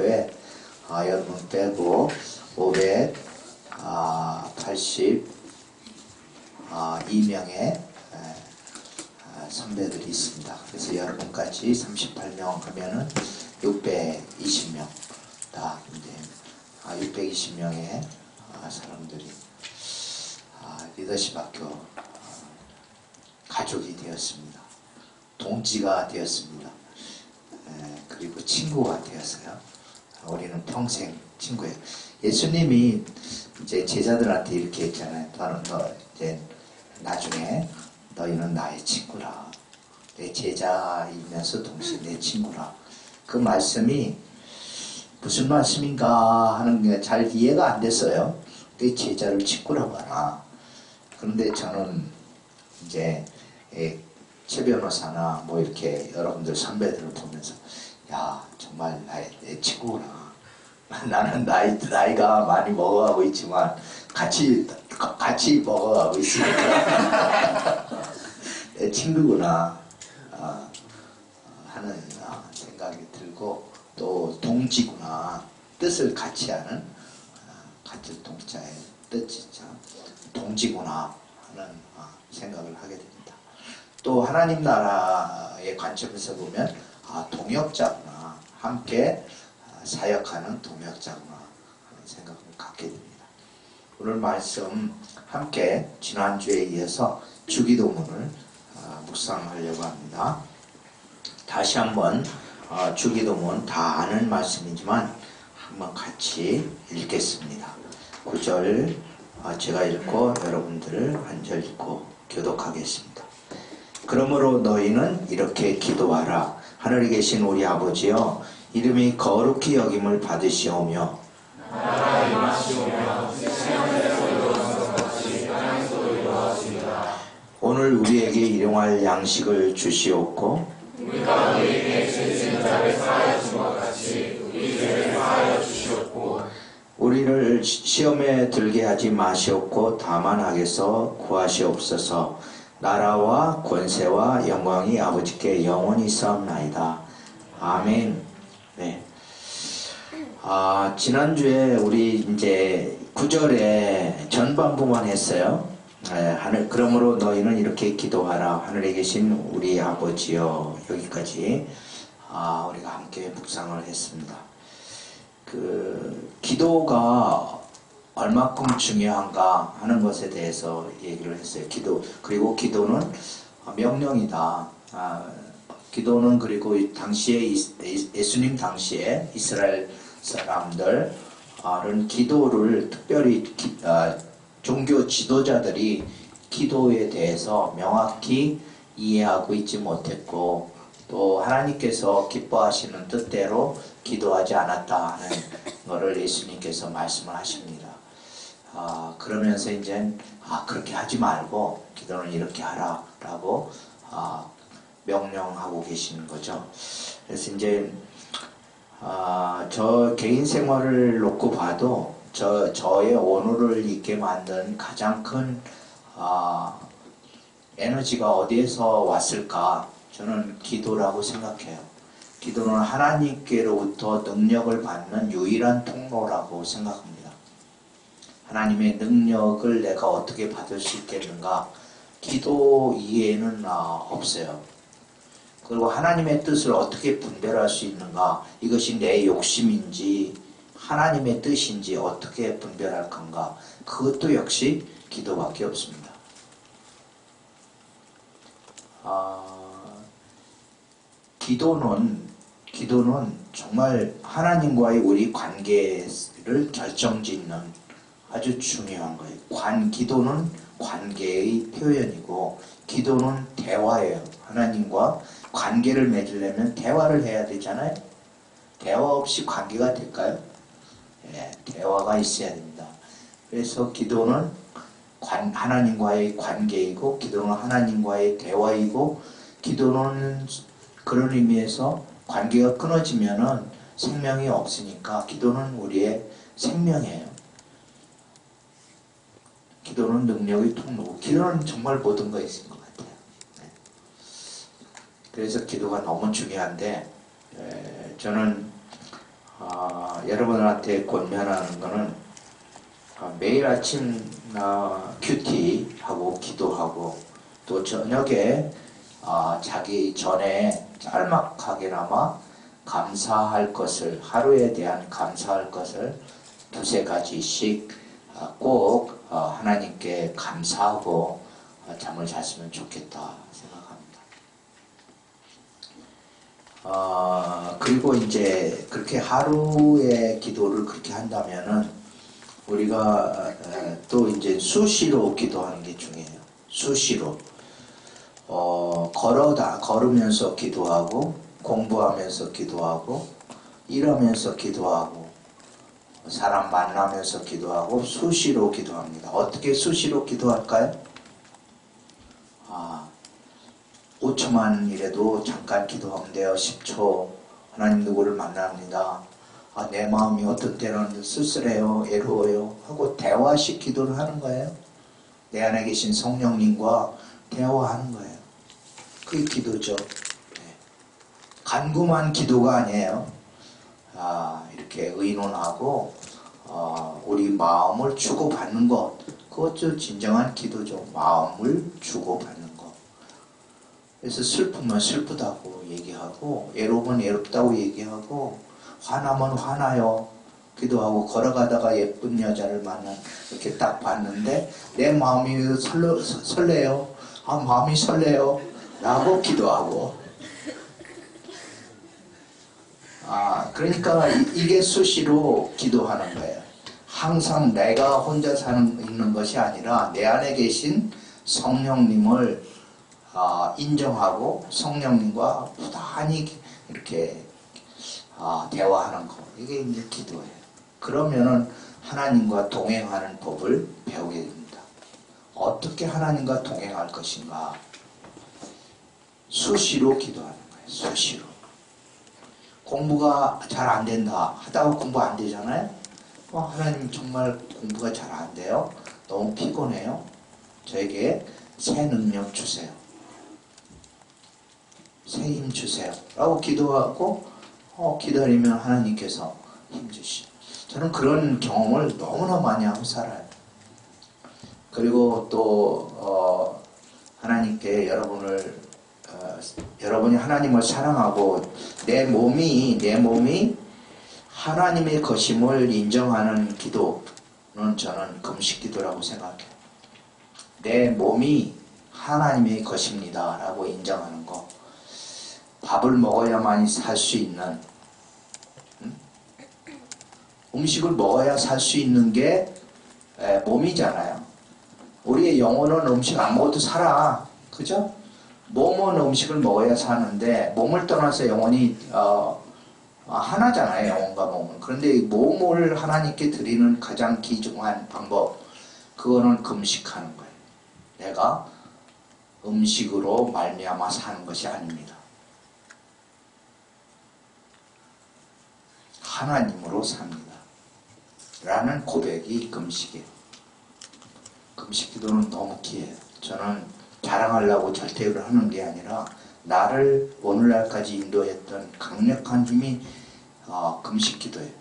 목표에 여러분 빼고 582명의 선배들이 있습니다. 그래서 여러분까지 38명 하면은 620명 다 이제 620명의 사람들이 리더십 학교 가족이 되었습니다. 동지가 되었습니다. 그리고 친구가 되었어요. 우리는 평생 친구예요. 예수님이 이제 제자들한테 이렇게 했잖아요. 너 이제 나중에 너희는 나의 친구라. 내 제자이면서 동시에 내 친구라. 그 말씀이 무슨 말씀인가 하는 게 잘 이해가 안 됐어요. 내 제자를 친구라고 하나. 그런데 저는 이제 최 변호사나 뭐 이렇게 여러분들 선배들을 보면서 야 정말 내 친구구나. 나는 나이가 많이 먹어가고 있지만 같이 먹어가고 있으니까 내 친구구나 하는 생각이 들고, 또 동지구나, 뜻을 같이 하는 같은 동자의 뜻이죠. 동지구나 하는 생각을 하게 됩니다. 또 하나님 나라의 관점에서 보면 동역자구나, 함께 사역하는 동역자구나 하는 생각을 갖게 됩니다. 오늘 말씀 함께 지난주에 이어서 주기도문을 묵상하려고 합니다. 다시 한번 주기도문 다 아는 말씀이지만 한번 같이 읽겠습니다. 9절 제가 읽고 여러분들 한 절 읽고 교독하겠습니다. 그러므로 너희는 이렇게 기도하라. 하늘에 계신 우리 아버지여, 이름이 거룩히 여김을 받으시오며 나라가 임하시오며 시험에서 이루어진 것 같이 땅에서도 이루어지리라. 오늘 우리에게 일용할 양식을 주시옵고 우리가 우리에게 죄 지은 자를 사하여 준 것 같이 우리 죄를 사하여 주시옵고 우리를 시험에 들게 하지 마시옵고 다만 악에서 구하시옵소서. 나라와 권세와 영광이 아버지께 영원히 있사옵나이다. 아멘. 네. 지난주에 우리 이제 9절에 전반부만 했어요. 그러므로 너희는 이렇게 기도하라. 하늘에 계신 우리 아버지여, 여기까지 우리가 함께 묵상을 했습니다. 기도가 얼마큼 중요한가 하는 것에 대해서 얘기를 했어요. 그리고 기도는 명령이다. 기도는 그리고 당시에 예수님 당시에 이스라엘 사람들은 기도를 특별히 종교 지도자들이 기도에 대해서 명확히 이해하고 있지 못했고, 또 하나님께서 기뻐하시는 뜻대로 기도하지 않았다 하는 것을 예수님께서 말씀을 하십니다. 그러면서 이제 그렇게 하지 말고 기도는 이렇게 하라 라고 명령하고 계시는 거죠. 그래서 이제 저 개인 생활을 놓고 봐도 저의 오늘을 있게 만든 가장 큰 에너지가 어디에서 왔을까? 저는 기도라고 생각해요. 기도는 하나님께로부터 능력을 받는 유일한 통로라고 생각합니다. 하나님의 능력을 내가 어떻게 받을 수 있겠는가? 기도 이외에는 없어요. 그리고 하나님의 뜻을 어떻게 분별할 수 있는가? 이것이 내 욕심인지 하나님의 뜻인지 어떻게 분별할 건가? 그것도 역시 기도밖에 없습니다. 기도는 정말 하나님과의 우리 관계를 결정짓는 아주 중요한 거예요. 기도는 관계의 표현이고, 기도는 대화예요. 하나님과 관계를 맺으려면 대화를 해야 되잖아요. 대화 없이 관계가 될까요? 네, 대화가 있어야 됩니다. 그래서 기도는 하나님과의 관계이고, 기도는 하나님과의 대화이고, 기도는 그런 의미에서 관계가 끊어지면은 생명이 없으니까 기도는 우리의 생명이에요. 기도는 능력의 통로고, 기도는 정말 모든 것이 있는 것 같아요. 네. 그래서 기도가 너무 중요한데, 저는 여러분한테 권면하는 거는 매일 아침 큐티하고 기도하고 또 저녁에 자기 전에 짤막하게나마 감사할 것을 하루에 대한 감사할 것을 두세 가지씩 꼭 하나님께 감사하고 잠을 잤으면 좋겠다 생각합니다. 그리고 이제 그렇게 하루의 기도를 그렇게 한다면은 우리가 또 이제 수시로 기도하는 게 중요해요. 수시로 걸으면서 기도하고 공부하면서 기도하고 일하면서 기도하고 사람 만나면서 기도하고 수시로 기도합니다. 어떻게 수시로 기도할까요? 5초만이라도 잠깐 기도하면 돼요. 10초 하나님 누구를 만납니다. 내 마음이 어떤 때는 쓸쓸해요, 외로워요 하고 대화식 기도를 하는 거예요. 내 안에 계신 성령님과 대화하는 거예요. 그게 기도죠. 간구만 기도가 아니에요. 이렇게 의논하고 우리 마음을 주고받는 것, 그것도 진정한 기도죠. 마음을 주고받는 것. 그래서 슬프면 슬프다고 얘기하고 외로우면 외롭다고 얘기하고 화나면 화나요 기도하고 걸어가다가 예쁜 여자를 이렇게 딱 봤는데 내 마음이 설레요. 마음이 설레요 라고 기도하고 그러니까 이게 수시로 기도하는 거예요. 항상 내가 혼자 있는 것이 아니라 내 안에 계신 성령님을 인정하고 성령님과 부단히 이렇게 대화하는 거. 이게 이제 기도예요. 그러면은 하나님과 동행하는 법을 배우게 됩니다. 어떻게 하나님과 동행할 것인가? 수시로 기도하는 거예요. 수시로. 공부가 잘 안 된다. 하다가 공부 안 되잖아요. 하나님 정말 공부가 잘 안 돼요. 너무 피곤해요. 저에게 새 능력 주세요. 새 힘 주세요. 라고 기도하고 기다리면 하나님께서 힘 주시죠. 저는 그런 경험을 너무나 많이 하고 살아요. 그리고 또 하나님께 여러분이 하나님을 사랑하고 내 몸이 하나님의 것임을 인정하는 기도는 저는 금식 기도라고 생각해요. 내 몸이 하나님의 것입니다 라고 인정하는 거. 밥을 먹어야만 살 수 있는 음식을 먹어야 살 수 있는 게 몸이잖아요. 우리의 영혼은 음식 안 먹어도 살아. 그죠? 몸은 음식을 먹어야 사는데 몸을 떠나서 영혼이 하나잖아요. 영혼과 몸은. 그런데 이 몸을 하나님께 드리는 가장 귀중한 방법, 그거는 금식하는 거예요. 내가 음식으로 말미암아 사는 것이 아닙니다. 하나님으로 삽니다. 라는 고백이 금식이에요. 금식 기도는 너무 귀해요. 저는 자랑하려고 절대를 하는 게 아니라 나를 오늘날까지 인도했던 강력한 힘이 금식 기도예요.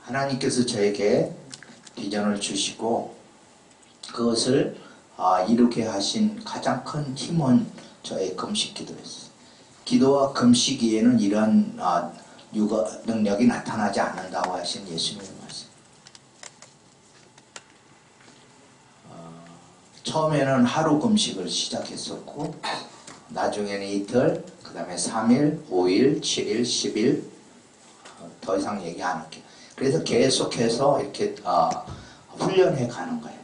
하나님께서 저에게 비전을 주시고 그것을 이루게 하신 가장 큰 힘은 저의 금식 기도였어요. 기도와 금식에는 이런 육아 능력이 나타나지 않는다고 하신 예수님의 말씀. 처음에는 하루 금식을 시작했었고 나중에는 이틀, 그 다음에 3일, 5일, 7일, 10일 더 이상 얘기 안 할게요. 그래서 계속해서 이렇게 훈련해 가는 거예요.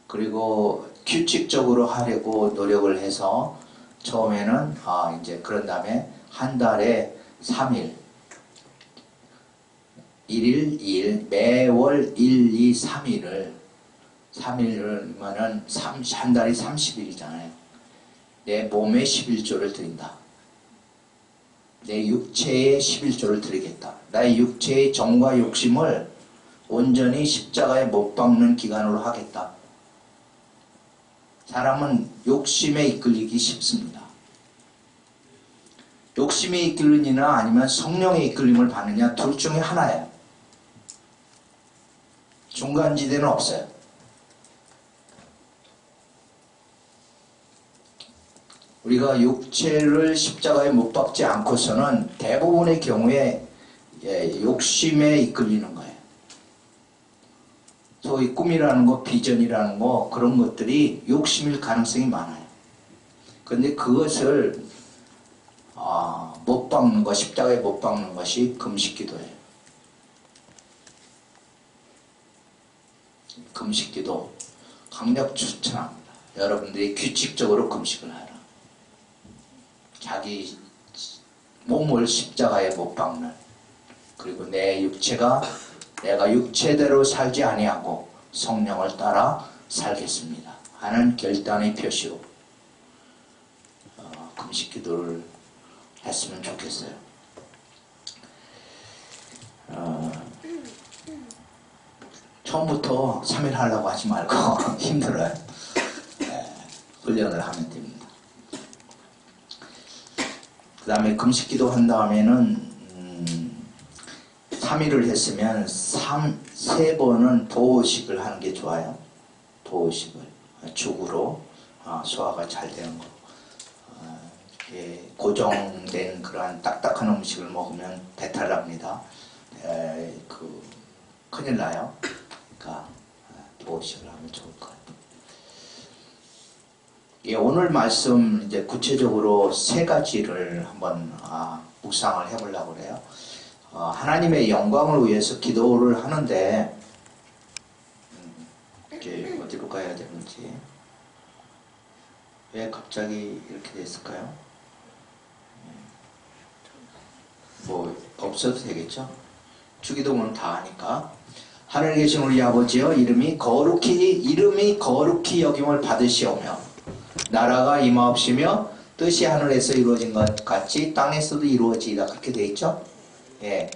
그리고 규칙적으로 하려고 노력을 해서 처음에는 이제 그런 다음에 한 달에 3일 1일, 2일, 매월 1, 2, 3일이면은 한 달이 30일이잖아요. 내 몸에 11조를 드린다. 내 육체에 11조를 드리겠다. 나의 육체의 정과 욕심을 온전히 십자가에 못 박는 기간으로 하겠다. 사람은 욕심에 이끌리기 쉽습니다. 욕심이 이끌리느냐 아니면 성령의 이끌림을 받느냐 둘 중에 하나예요. 중간지대는 없어요. 우리가 육체를 십자가에 못 박지 않고서는 대부분의 경우에 욕심에 이끌리는 거예요. 소위 꿈이라는 거, 비전이라는 거, 그런 것들이 욕심일 가능성이 많아요. 그런데 그것을 못 박는 것, 십자가에 못 박는 것이 금식기도예요. 금식기도 강력 추천합니다. 여러분들이 규칙적으로 금식을 하라. 자기 몸을 십자가에 못 박는, 그리고 내 육체가 내가 육체대로 살지 아니하고 성령을 따라 살겠습니다 하는 결단의 표시로 금식기도를 했으면 좋겠어요. 처음부터 3일 하려고 하지 말고 힘들어요. 훈련을 하면 됩니다. 그 다음에 금식기도 한 다음에는 3일을 했으면 3번은 보호식을 하는 게 좋아요. 보호식을 죽으로 소화가 잘 되는 거. 고정된 그러한 딱딱한 음식을 먹으면 배탈 납니다. 큰일 나요. 그러니까 보호식을 하면 좋을 것 같아요. 오늘 말씀 이제 구체적으로 3가지를 한번 묵상을 해보려고 그래요. 하나님의 영광을 위해서 기도를 하는데 이제 어디로 가야 되는지, 왜 갑자기 이렇게 됐을까요? 뭐 없어도 되겠죠? 주기도문은 다 하니까. 하늘에 계신 우리 아버지여, 이름이 거룩히 여김을 받으시오며 나라가 임하옵시며 뜻이 하늘에서 이루어진 것 같이 땅에서도 이루어지이다. 그렇게 돼 있죠? 예.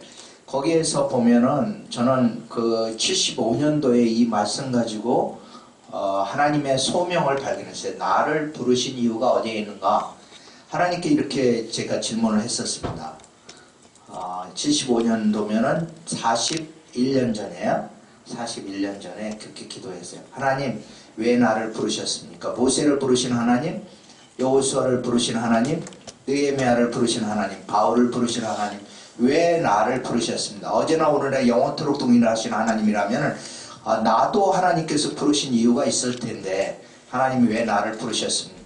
거기에서 보면은 저는 그 75년도에 이 말씀 가지고 하나님의 소명을 발견했어요. 나를 부르신 이유가 어디에 있는가? 하나님께 이렇게 제가 질문을 했었습니다. 75년도면은 41년 전이에요. 41년 전에 그렇게 기도했어요. 하나님, 왜 나를 부르셨습니까? 모세를 부르신 하나님, 여호수아를 부르신 하나님, 느헤미야를 부르신 하나님, 바울을 부르신 하나님, 왜 나를 부르셨습니다. 어제나 오늘나 영원토록 동일하신 하나님이라면 나도 하나님께서 부르신 이유가 있을 텐데 하나님이 왜 나를 부르셨습니까?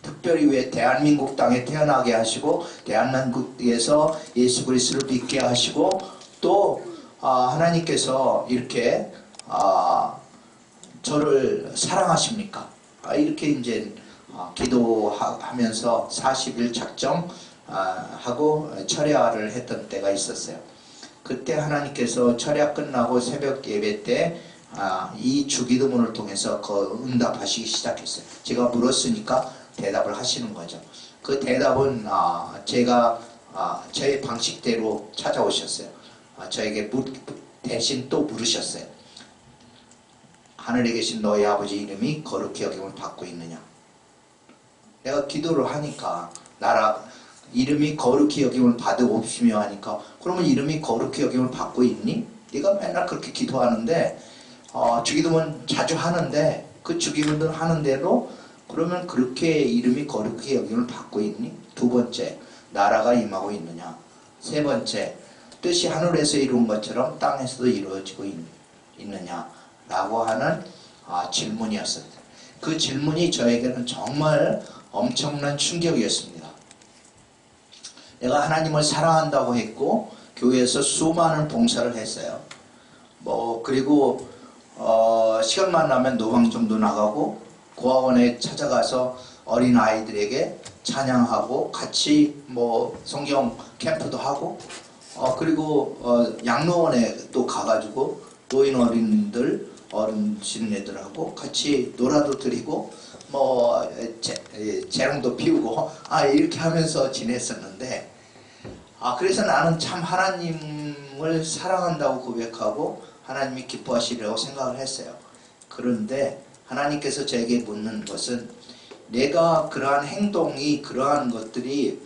특별히 왜 대한민국 땅에 태어나게 하시고 대한민국에서 예수 그리스도를 믿게 하시고 또 하나님께서 이렇게 저를 사랑하십니까? 이렇게 이제 기도하면서 40일 작정하고 철야를 했던 때가 있었어요. 그때 하나님께서 철야 끝나고 새벽 예배 때 이 주기도문을 통해서 응답하시기 시작했어요. 제가 물었으니까 대답을 하시는 거죠. 그 대답은 제가 제 방식대로 찾아오셨어요. 저에게 대신 또 물으셨어요. 하늘에 계신 너희 아버지 이름이 거룩히 여김을 받고 있느냐? 내가 기도를 하니까 나라 이름이 거룩히 여김을 받으옵시며 하니까, 그러면 이름이 거룩히 여김을 받고 있니? 네가 맨날 그렇게 기도하는데 주기도문 자주 하는데 그 주기도문 하는 대로 그러면 그렇게 이름이 거룩히 여김을 받고 있니? 2번째, 나라가 임하고 있느냐? 3번째, 뜻이 하늘에서 이룬 것처럼 땅에서도 이루어지고 있느냐? 라고 하는 질문이었습니다. 그 질문이 저에게는 정말 엄청난 충격이었습니다. 내가 하나님을 사랑한다고 했고 교회에서 수많은 봉사를 했어요. 그리고 시간만 나면 노방정도 나가고 고아원에 찾아가서 어린 아이들에게 찬양하고 같이 성경 캠프도 하고 그리고 양로원에 또 가가지고 노인 어르신애들하고 같이 놀아도 드리고 재롱도 피우고 이렇게 하면서 지냈었는데 그래서 나는 참 하나님을 사랑한다고 고백하고 하나님이 기뻐하시리라고 생각을 했어요. 그런데 하나님께서 저에게 묻는 것은 내가 그러한 행동이 그러한 것들이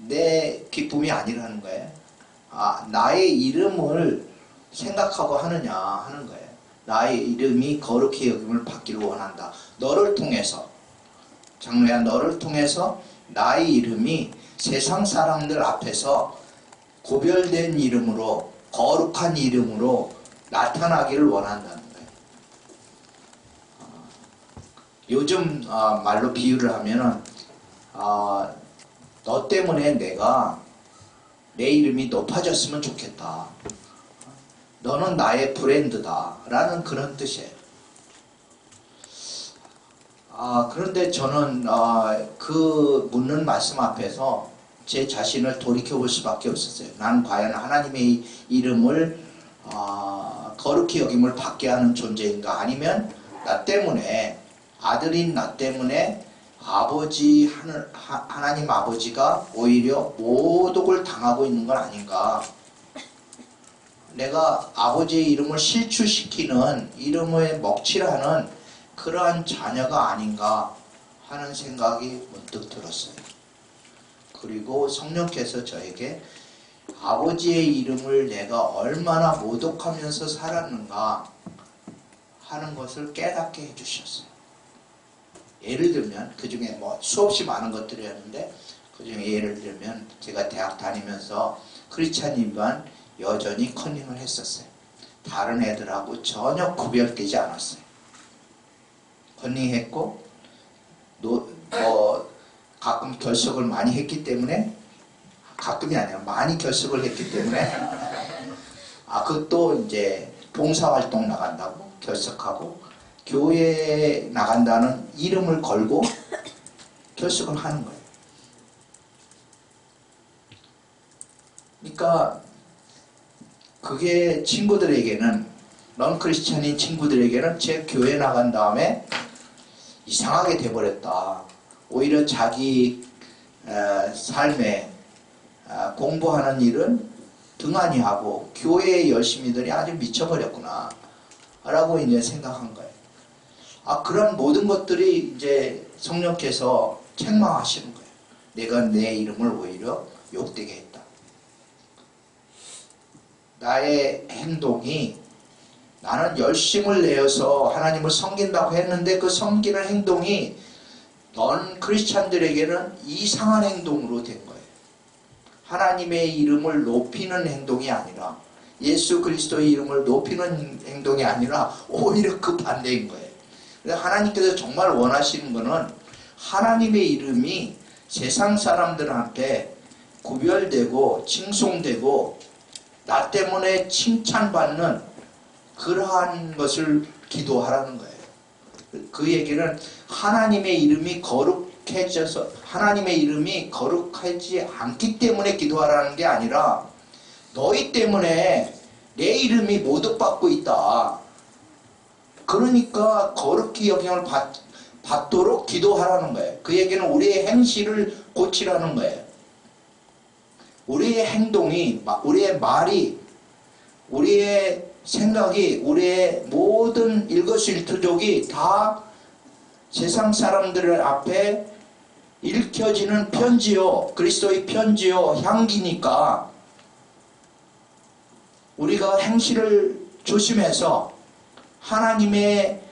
내 기쁨이 아니라는 거예요. 나의 이름을 생각하고 하느냐 하는 거예요. 나의 이름이 거룩히 여김을 받기를 원한다. 너를 통해서, 장로야, 너를 통해서 나의 이름이 세상 사람들 앞에서 구별된 이름으로, 거룩한 이름으로 나타나기를 원한다는 거예요. 요즘 말로 비유를 하면은 너 때문에 내 이름이 높아졌으면 좋겠다. 너는 나의 브랜드다 라는 그런 뜻이에요. 그런데 저는 그 묻는 말씀 앞에서 제 자신을 돌이켜볼 수밖에 없었어요. 난 과연 하나님의 이름을 거룩히 여김을 받게 하는 존재인가, 아니면 나 때문에, 아들인 나 때문에 하나님 아버지가 오히려 모독을 당하고 있는 건 아닌가. 내가 아버지의 이름을 실추시키는, 이름에 먹칠하는 그러한 자녀가 아닌가 하는 생각이 문득 들었어요. 그리고 성령께서 저에게 아버지의 이름을 내가 얼마나 모독하면서 살았는가 하는 것을 깨닫게 해주셨어요. 예를 들면, 그 중에 수없이 많은 것들이었는데, 그 중에 예를 들면 제가 대학 다니면서 크리스찬이지만 여전히 커닝을 했었어요. 다른 애들하고 전혀 구별되지 않았어요. 커닝했고, 가끔 결석을 많이 했기 때문에, 가끔이 아니라 많이 결석을 했기 때문에, 그것도 이제 봉사활동 나간다고 결석하고, 교회에 나간다는 이름을 걸고 결석을 하는 거예요. 그러니까 그게 친구들에게는, 넌 크리스찬인 친구들에게는 제 교회 나간 다음에 이상하게 돼버렸다. 오히려 자기 삶에 공부하는 일은 등한히 하고 교회의 열심히들이 아주 미쳐버렸구나 라고 이제 생각한 거예요. 그런 모든 것들이 이제 성령께서 책망하시는 거예요. 내가 내 이름을 오히려 욕되게 했다. 나의 행동이, 나는 열심을 내어서 하나님을 섬긴다고 했는데 그 섬기는 행동이 넌 크리스찬들에게는 이상한 행동으로 된 거예요. 하나님의 이름을 높이는 행동이 아니라, 예수 그리스도의 이름을 높이는 행동이 아니라 오히려 그 반대인 거예요. 그래서 하나님께서 정말 원하시는 것은 하나님의 이름이 세상 사람들한테 구별되고 칭송되고 나 때문에 칭찬받는 그러한 것을 기도하라는 거예요. 그 얘기는 하나님의 이름이 거룩해져서, 하나님의 이름이 거룩하지 않기 때문에 기도하라는 게 아니라 너희 때문에 내 이름이 모독받고 있다. 그러니까 거룩히 여김을 받도록 기도하라는 거예요. 그 얘기는 우리의 행실을 고치라는 거예요. 우리의 행동이, 우리의 말이, 우리의 생각이, 우리의 모든 일거수일투족이 다 세상 사람들 앞에 읽혀지는 편지요, 그리스도의 편지요, 향기니까 우리가 행실을 조심해서 하나님의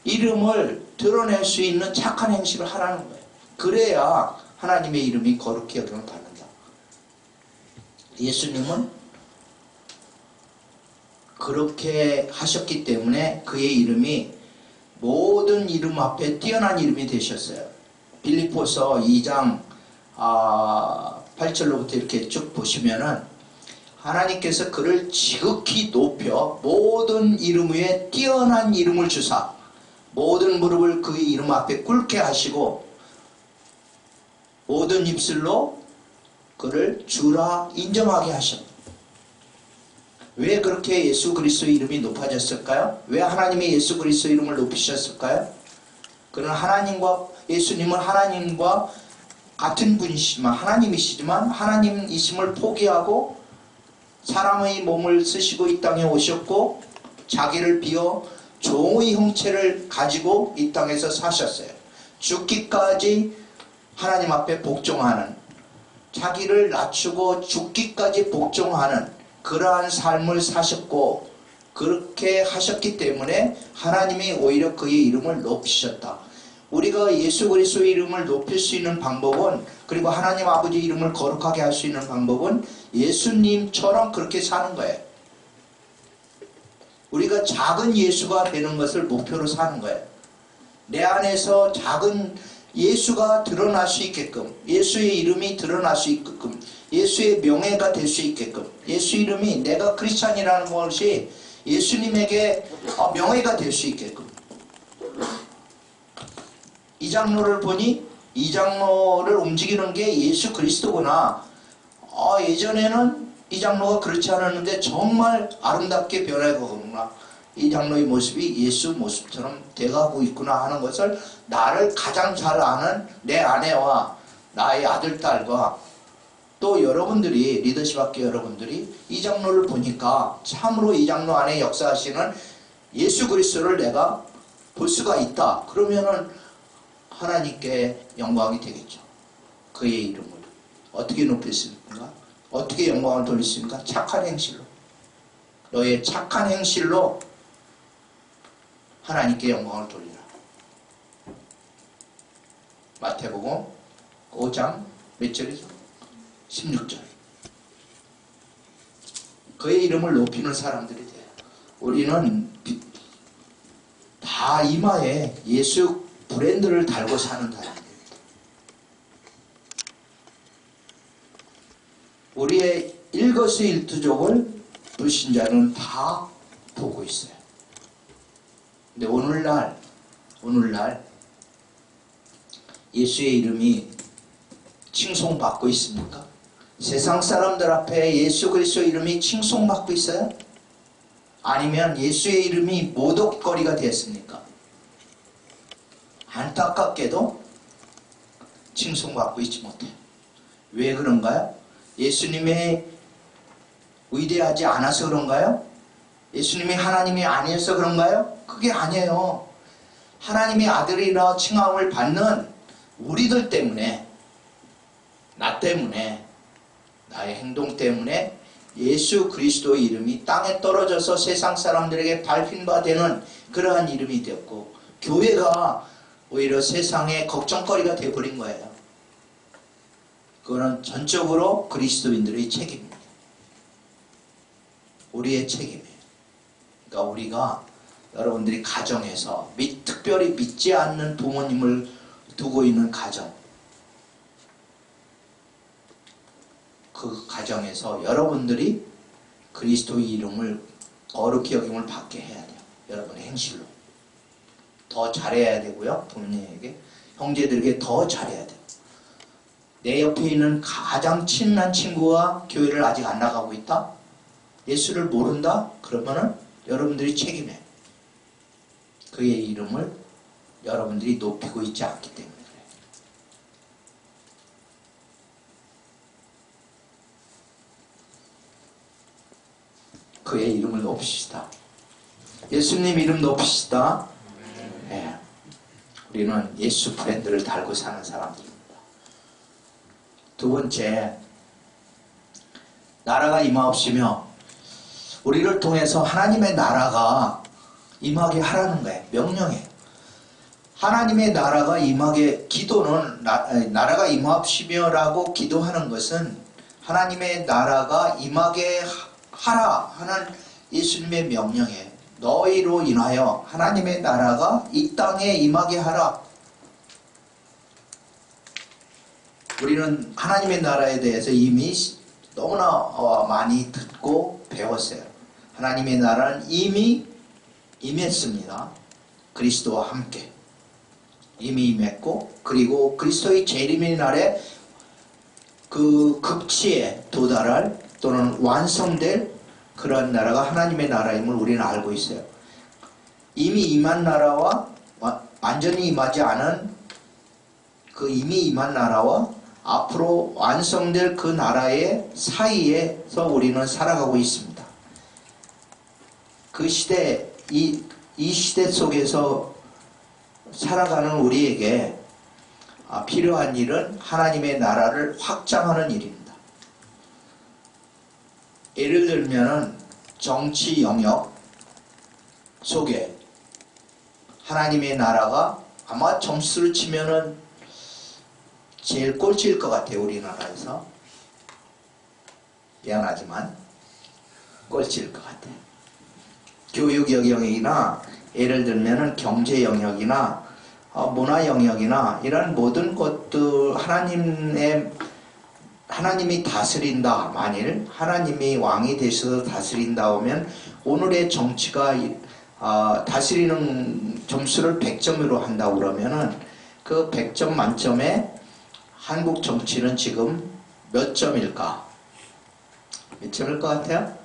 이름을 드러낼 수 있는 착한 행실을 하라는 거예요. 그래야 하나님의 이름이 거룩히 여김을 받는다. 예수님은 그렇게 하셨기 때문에 그의 이름이 모든 이름 앞에 뛰어난 이름이 되셨어요. 빌립보서 2장 8절로부터 이렇게 쭉 보시면은 하나님께서 그를 지극히 높여 모든 이름 위에 뛰어난 이름을 주사 모든 무릎을 그의 이름 앞에 꿇게 하시고 모든 입술로 그를 주라 인정하게 하셨다. 왜 그렇게 예수 그리스도의 이름이 높아졌을까요? 왜 하나님이 예수 그리스도의 이름을 높이셨을까요? 그는 예수님은 하나님과 같은 분이시지만, 하나님이시지만 하나님이심을 포기하고 사람의 몸을 쓰시고 이 땅에 오셨고 자기를 비워 종의 형체를 가지고 이 땅에서 사셨어요. 죽기까지 하나님 앞에 복종하는, 자기를 낮추고 죽기까지 복종하는 그러한 삶을 사셨고, 그렇게 하셨기 때문에 하나님이 오히려 그의 이름을 높이셨다. 우리가 예수 그리스도의 이름을 높일 수 있는 방법은, 그리고 하나님 아버지 이름을 거룩하게 할 수 있는 방법은 예수님처럼 그렇게 사는 거예요. 우리가 작은 예수가 되는 것을 목표로 사는 거예요. 내 안에서 작은 예수가 드러날 수 있게끔, 예수의 이름이 드러날 수 있게끔, 예수의 명예가 될 수 있게끔, 예수 이름이, 내가 크리스찬이라는 것이 예수님에게 명예가 될 수 있게끔. 이 장로를 보니 이 장로를 움직이는 게 예수 그리스도구나. 예전에는 이 장로가 그렇지 않았는데 정말 아름답게 변해가구나. 이 장로의 모습이 예수 모습처럼 돼가고 있구나 하는 것을 나를 가장 잘 아는 내 아내와 나의 아들, 딸과 또 여러분들이, 리더십 학교 여러분들이 이 장로를 보니까 참으로 이 장로 안에 역사하시는 예수 그리스도를 내가 볼 수가 있다. 그러면은 하나님께 영광이 되겠죠. 그의 이름을 어떻게 높였습니까? 어떻게 영광을 돌렸습니까? 착한 행실로. 너의 착한 행실로 하나님께 영광을 돌리라. 마태복음 5장 몇 절이죠? 16절. 그의 이름을 높이는 사람들이 돼요. 우리는 다 이마에 예수 브랜드를 달고 사는 사람들입니다. 우리의 일거수일투족을 불신자는 다 보고 있어요. 근데 오늘날 예수의 이름이 칭송받고 있습니까? 세상 사람들 앞에 예수 그리스도의 이름이 칭송받고 있어요? 아니면 예수의 이름이 모독거리가 되었습니까? 안타깝게도 칭송받고 있지 못해요. 왜 그런가요? 예수님의 위대하지 않아서 그런가요? 예수님이 하나님이 아니어서 그런가요? 그게 아니에요. 하나님의 아들이라 칭함을 받는 우리들 때문에, 나 때문에, 나의 행동 때문에 예수 그리스도의 이름이 땅에 떨어져서 세상 사람들에게 밟힌 바 되는 그러한 이름이 되었고, 교회가 오히려 세상의 걱정거리가 되어버린 거예요. 그거는 전적으로 그리스도인들의 책임입니다. 우리의 책임이에요. 그러니까 우리가, 여러분들이 가정에서, 특별히 믿지 않는 부모님을 두고 있는 가정, 그 가정에서 여러분들이 그리스도의 이름을 거룩히 여김을 받게 해야 돼요. 여러분의 행실로. 더 잘해야 되고요. 부모님에게, 형제들에게 더 잘해야 돼요. 내 옆에 있는 가장 친한 친구와 교회를 아직 안 나가고 있다? 예수를 모른다? 그러면은 여러분들이 책임해요. 그의 이름을 여러분들이 높이고 있지 않기 때문에 그래요. 그의 이름을 높이시다. 예수님 이름 높이시다. 네. 우리는 예수 브랜드를 달고 사는 사람들입니다. 두 번째, 나라가 임하옵시며, 우리를 통해서 하나님의 나라가 임하게 하라는 거예요. 명령해. 하나님의 나라가 임하게, 기도는 나라가 임하옵시며라고 기도하는 것은 하나님의 나라가 임하게 하라 하는 예수님의 명령에, 너희로 인하여 하나님의 나라가 이 땅에 임하게 하라. 우리는 하나님의 나라에 대해서 이미 너무나 많이 듣고 배웠어요. 하나님의 나라는 이미 임했습니다. 그리스도와 함께 이미 임했고, 그리고 그리스도의 재림의 날에 그 극치에 도달할 또는 완성될 그러한 나라가 하나님의 나라임을 우리는 알고 있어요. 이미 임한 나라와 완전히 임하지 않은 그 이미 임한 나라와 앞으로 완성될 그 나라의 사이에서 우리는 살아가고 있습니다. 그 시대, 이 시대 속에서 살아가는 우리에게 필요한 일은 하나님의 나라를 확장하는 일입니다. 예를 들면은 정치 영역 속에 하나님의 나라가 아마 점수를 치면은 제일 꼴찌일 것 같아요. 우리나라에서. 미안하지만 꼴찌일 것 같아요. 교육 영역이나 예를 들면은 경제 영역이나 문화 영역이나 이런 모든 것들 하나님이 다스린다. 만일 하나님이 왕이 되셔서 다스린다 하면 오늘의 정치가 다스리는 점수를 100점으로 한다고 그러면은 그 100점 만점에 한국 정치는 지금 몇 점일까? 몇 점일 것 같아요?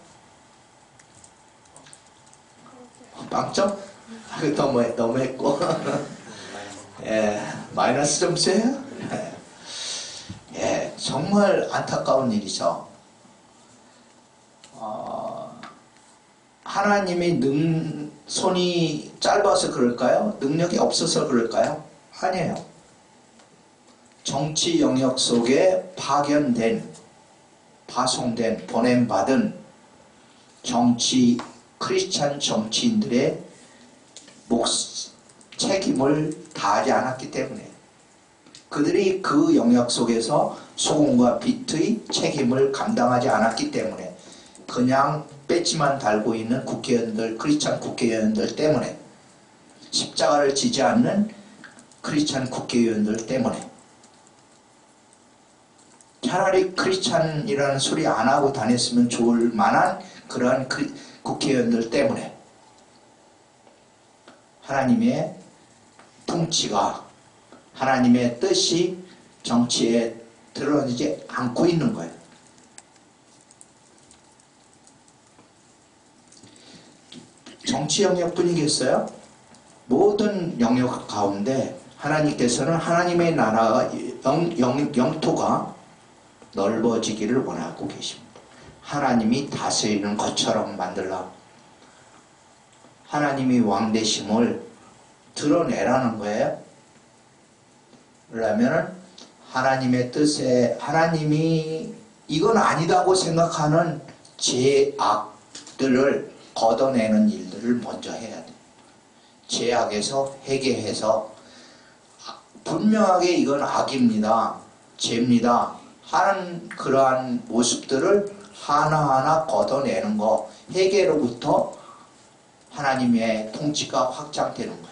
빵점? 너무했고. 예, 마이너스 점수예요? 예, 정말 안타까운 일이죠. 하나님의 손이 짧아서 그럴까요? 능력이 없어서 그럴까요? 아니에요. 정치 영역 속에 파송된, 보냄받은 크리스찬 정치인들의 책임을 다하지 않았기 때문에 그들이 그 영역 속에서 소금과 빛의 책임을 감당하지 않았기 때문에 그냥 배지만 달고 있는 크리스찬 국회의원들 때문에 십자가를 지지 않는 크리스찬 국회의원들 때문에 차라리 크리스찬이라는 소리 안 하고 다녔으면 좋을 만한 그러한 국회의원들 때문에 하나님의 통치가 하나님의 뜻이 정치에 드러나지 않고 있는 거예요. 정치 영역뿐이겠어요? 모든 영역 가운데 하나님께서는 하나님의 나라 영토가 넓어지기를 원하고 계십니다. 하나님이 다스리는 것처럼 만들라. 하나님이 왕되심을 드러내라는 거예요. 그러면은 하나님의 뜻에 하나님이 이건 아니다고 생각하는 죄악들을 걷어내는 일들을 먼저 해야 돼요. 죄악에서 회개해서 분명하게 이건 악입니다. 죄입니다. 하는 그러한 모습들을 하나하나 걷어내는 거, 회개로부터 하나님의 통치가 확장되는 거예요.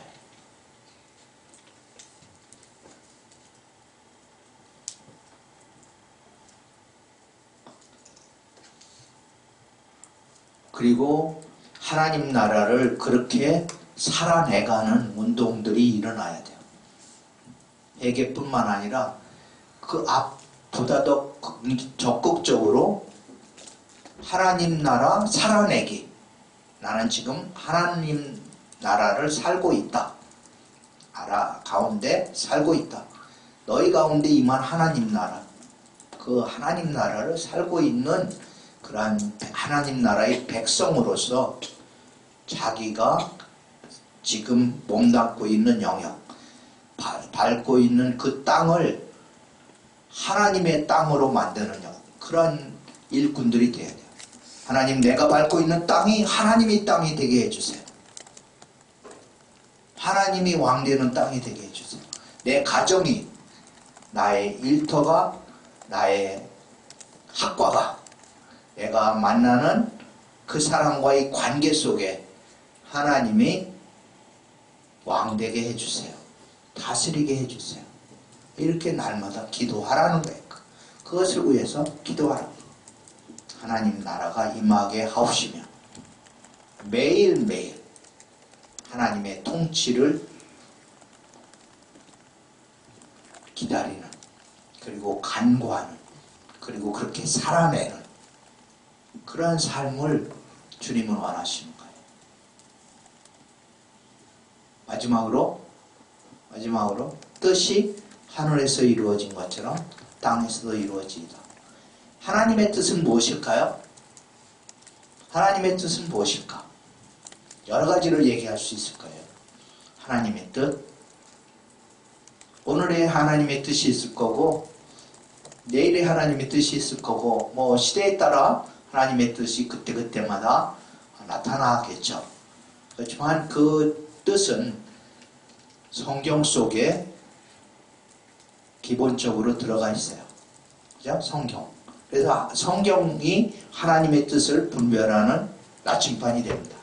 그리고 하나님 나라를 그렇게 살아내가는 운동들이 일어나야 돼요. 회개뿐만 아니라 그 앞보다 더 적극적으로 하나님 나라 살아내기. 나는 지금 하나님 나라를 살고 있다. 가운데 살고 있다. 너희 가운데 임한 하나님 나라. 그 하나님 나라를 살고 있는 그러한 하나님 나라의 백성으로서 자기가 지금 몸담고 있는 영역, 밟고 있는 그 땅을 하나님의 땅으로 만드는 영역, 그런 일꾼들이 되어야 돼요. 하나님, 내가 밟고 있는 땅이 하나님의 땅이 되게 해주세요. 하나님이 왕되는 땅이 되게 해주세요. 내 가정이, 나의 일터가, 나의 학과가, 내가 만나는 그 사람과의 관계 속에 하나님이 왕되게 해주세요. 다스리게 해주세요. 이렇게 날마다 기도하라는 거예요. 그것을 위해서 기도하라. 하나님 나라가 임하게 하옵시며 매일매일 하나님의 통치를 기다리는, 그리고 간구하는, 그리고 그렇게 살아내는 그러한 삶을 주님은 원하시는 거예요. 마지막으로 뜻이 하늘에서 이루어진 것처럼 땅에서도 이루어지이다. 하나님의 뜻은 무엇일까요? 하나님의 뜻은 무엇일까? 여러 가지를 얘기할 수 있을 거예요. 하나님의 뜻, 오늘의 하나님의 뜻이 있을 거고 내일의 하나님의 뜻이 있을 거고 뭐 시대에 따라 하나님의 뜻이 그때그때마다 나타나겠죠. 그렇지만 그 뜻은 성경 속에 기본적으로 들어가 있어요. 그죠? 성경. 그래서 성경이 하나님의 뜻을 분별하는 나침반이 됩니다.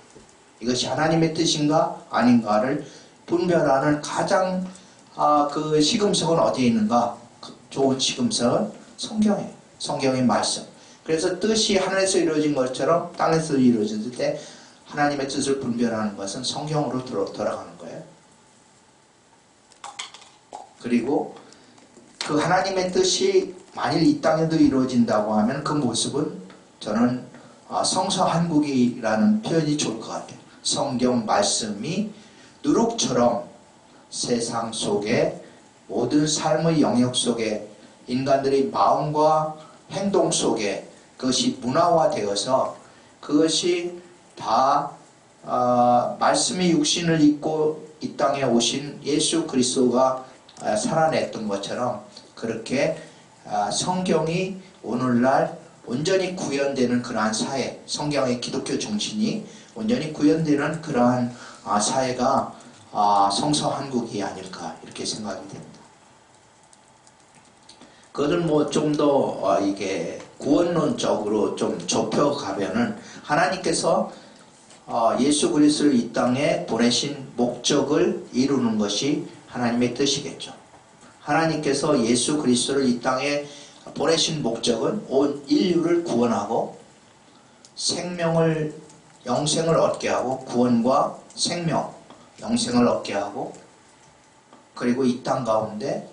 이것이 하나님의 뜻인가 아닌가를 분별하는 가장 그 시금석은 어디에 있는가? 좋은 시금석은 성경이에요. 성경의 말씀. 그래서 뜻이 하늘에서 이루어진 것처럼 땅에서 이루어질 때 하나님의 뜻을 분별하는 것은 성경으로 돌아가는 거예요. 그리고 그 하나님의 뜻이 만일 이 땅에도 이루어진다고 하면 그 모습은 저는 성서한국이라는 표현이 좋을 것 같아요. 성경 말씀이 누룩처럼 세상 속에 모든 삶의 영역 속에 인간들의 마음과 행동 속에 그것이 문화화되어서 그것이 다 말씀의 육신을 입고 이 땅에 오신 예수 그리스도가 살아냈던 것처럼 그렇게 성경이 오늘날 온전히 구현되는 그러한 사회, 성경의 기독교 정신이 온전히 구현되는 그러한 사회가 성서한국이 아닐까 이렇게 생각이 됩니다. 그것을 뭐 좀 더 이게 구원론적으로 좀 좁혀가면은 하나님께서 예수 그리스도를 이 땅에 보내신 목적을 이루는 것이 하나님의 뜻이겠죠. 하나님께서 예수 그리스도를 이 땅에 보내신 목적은 온 인류를 구원하고 영생을 얻게 하고 구원과 생명, 영생을 얻게 하고 그리고 이 땅 가운데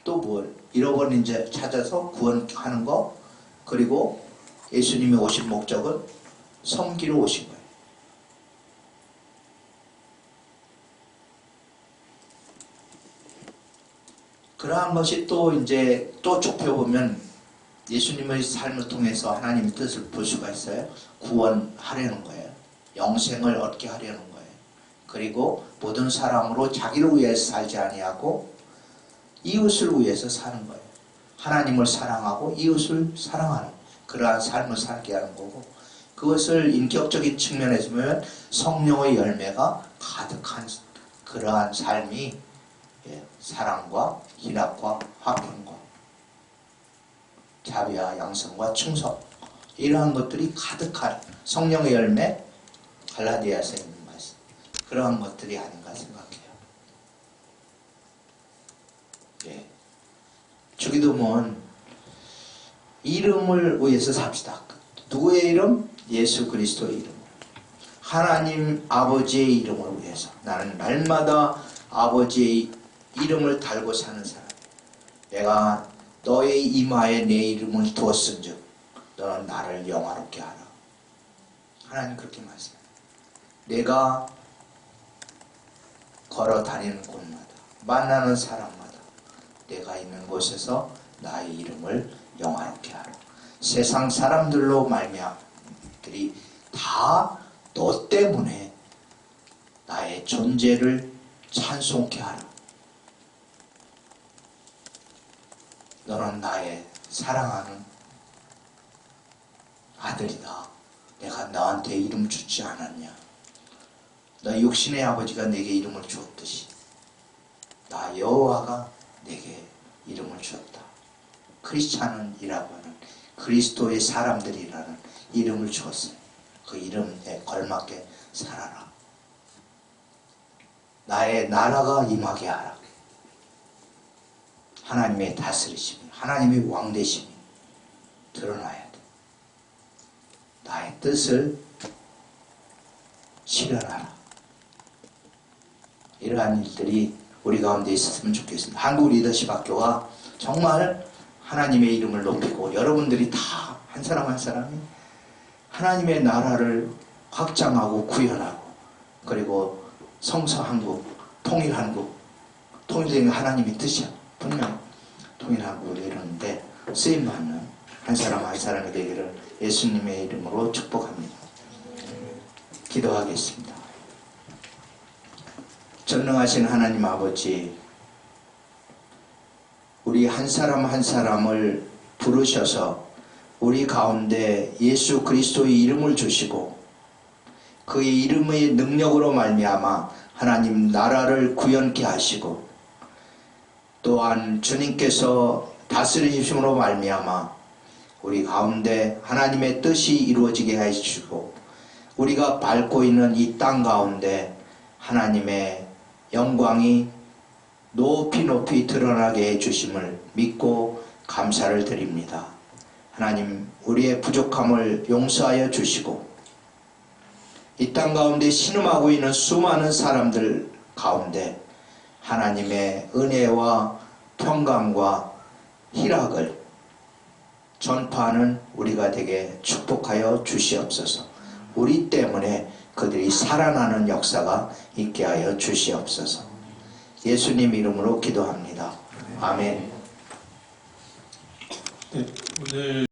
또 뭘 잃어버린 자 찾아서 구원하는 거 그리고 예수님이 오신 목적은 섬기러 오신 거예요. 그러한 것이 또 이제 또 좁혀보면 예수님의 삶을 통해서 하나님의 뜻을 볼 수가 있어요. 구원하려는 거예요. 영생을 얻게 하려는 거예요. 그리고 모든 사람으로 자기를 위해서 살지 아니하고 이웃을 위해서 사는 거예요. 하나님을 사랑하고 이웃을 사랑하는 그러한 삶을 살게 하는 거고 그것을 인격적인 측면에서 보면 성령의 열매가 가득한 그러한 삶이 사랑과 희락과 화평과 자비와 양성과 충성 이러한 것들이 가득한 성령의 열매 갈라디아서에 있는 말씀 그러한 것들이 아닌가 생각해요. 주기도문 이름을 위해서 삽시다. 누구의 이름? 예수 그리스도의 이름. 하나님 아버지의 이름을 위해서 나는 날마다 아버지의 이름을 달고 사는 사람. 내가 너의 이마에 내 이름을 두었은즉 너는 나를 영화롭게 하라. 하나님 그렇게 말씀해요. 내가 걸어 다니는 곳마다 만나는 사람마다 내가 있는 곳에서 나의 이름을 영화롭게 하라. 세상 사람들로 말미암들이 다 너 때문에 나의 존재를 찬송케 하라. 너는 나의 사랑하는 아들이다. 내가 너한테 이름 주지 않았냐. 너 육신의 아버지가 내게 이름을 주었듯이 나 여호와가 내게 이름을 주었다. 크리스찬이라고 하는 그리스도의 사람들이라는 이름을 주었어요. 그 이름에 걸맞게 살아라. 나의 나라가 임하게 하라. 하나님의 다스리심이 하나님의 왕되심이 드러나야 돼. 나의 뜻을 실현하라. 이러한 일들이 우리 가운데 있었으면 좋겠습니다. 한국 리더십 학교가 정말 하나님의 이름을 높이고 여러분들이 다 한 사람 한 사람이 하나님의 나라를 확장하고 구현하고 그리고 성서한국, 통일한국, 통일된 하나님의 뜻이야. 분명 통일한국을 이루는데 쓰임받는 한 사람 한 사람이 되기를 예수님의 이름으로 축복합니다. 기도하겠습니다. 전능하신 하나님 아버지, 우리 한 사람 한 사람을 부르셔서 우리 가운데 예수 그리스도의 이름을 주시고 그의 이름의 능력으로 말미암아 하나님 나라를 구현케 하시고 또한 주님께서 다스리심으로 말미암아 우리 가운데 하나님의 뜻이 이루어지게 해주시고 우리가 밟고 있는 이 땅 가운데 하나님의 영광이 높이 높이 드러나게 해주심을 믿고 감사를 드립니다. 하나님 우리의 부족함을 용서하여 주시고 이 땅 가운데 신음하고 있는 수많은 사람들 가운데 하나님의 은혜와 평강과 희락을 전파하는 우리가 되게 축복하여 주시옵소서. 우리 때문에 그들이 살아나는 역사가 있게 하여 주시옵소서. 예수님 이름으로 기도합니다. 아멘. 네, 오늘